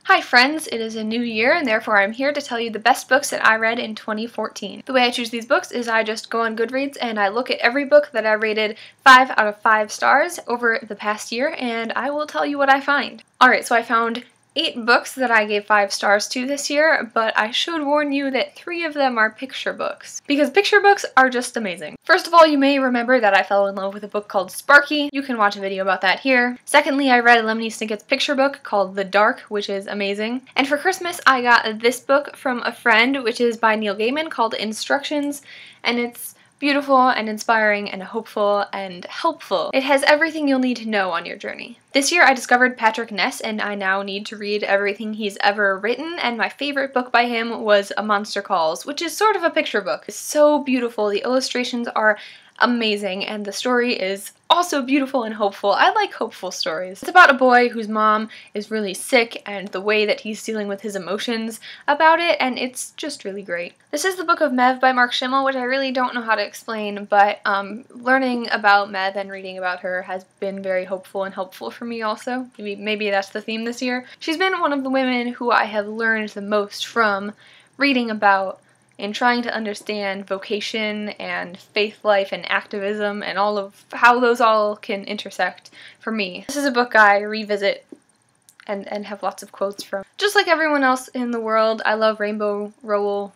Hi friends, it is a new year and therefore I'm here to tell you the best books that I read in 2014. The way I choose these books is I just go on Goodreads and I look at every book that I rated 5 out of 5 stars over the past year and I will tell you what I find. Alright, so I found 8 books that I gave 5 stars to this year, but I should warn you that 3 of them are picture books, because picture books are just amazing. First of all, you may remember that I fell in love with a book called Sparky. You can watch a video about that here. Secondly, I read Lemony Snicket's picture book called The Dark, which is amazing. And for Christmas, I got this book from a friend, which is by Neil Gaiman, called Instructions, and it's beautiful and inspiring and hopeful and helpful. It has everything you'll need to know on your journey. This year I discovered Patrick Ness and I now need to read everything he's ever written, and my favorite book by him was A Monster Calls, which is sort of a picture book. It's so beautiful, the illustrations are amazing, and the story is also beautiful and hopeful. I like hopeful stories. It's about a boy whose mom is really sick and the way that he's dealing with his emotions about it, and it's just really great. This is the Book of Mev by Mark Schimmel, which I really don't know how to explain, but learning about Mev and reading about her has been very hopeful and helpful for me also. Maybe that's the theme this year. She's been one of the women who I have learned the most from reading about in trying to understand vocation and faith life and activism and all of how those all can intersect for me. This is a book I revisit and have lots of quotes from. Just like everyone else in the world, I love Rainbow Rowell,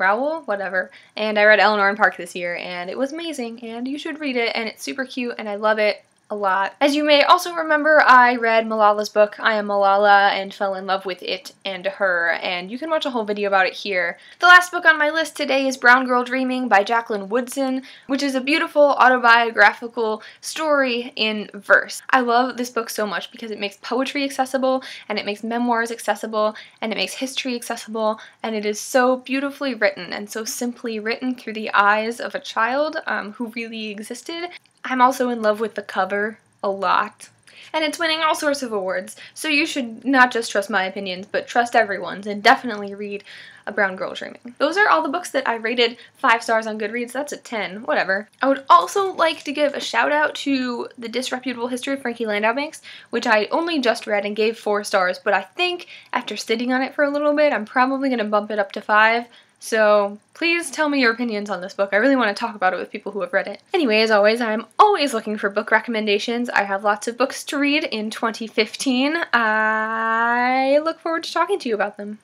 whatever, and I read Eleanor in Park this year and it was amazing and you should read it, and it's super cute and I love it a lot. As you may also remember, I read Malala's book, I Am Malala, and fell in love with it and her, and you can watch a whole video about it here. The last book on my list today is Brown Girl Dreaming by Jacqueline Woodson, which is a beautiful autobiographical story in verse. I love this book so much because it makes poetry accessible, and it makes memoirs accessible, and it makes history accessible, and it is so beautifully written and so simply written through the eyes of a child who really existed. I'm also in love with the cover a lot, and it's winning all sorts of awards, so you should not just trust my opinions, but trust everyone's, and definitely read A Brown Girl Dreaming. Those are all the books that I rated 5 stars on Goodreads. That's a 10, whatever. I would also like to give a shout out to The Disreputable History of Frankie Landau Banks, which I only just read and gave 4 stars, but I think after sitting on it for a little bit, I'm probably going to bump it up to 5. So please tell me your opinions on this book. I really want to talk about it with people who have read it. Anyway, as always, I'm always looking for book recommendations. I have lots of books to read in 2015. I look forward to talking to you about them.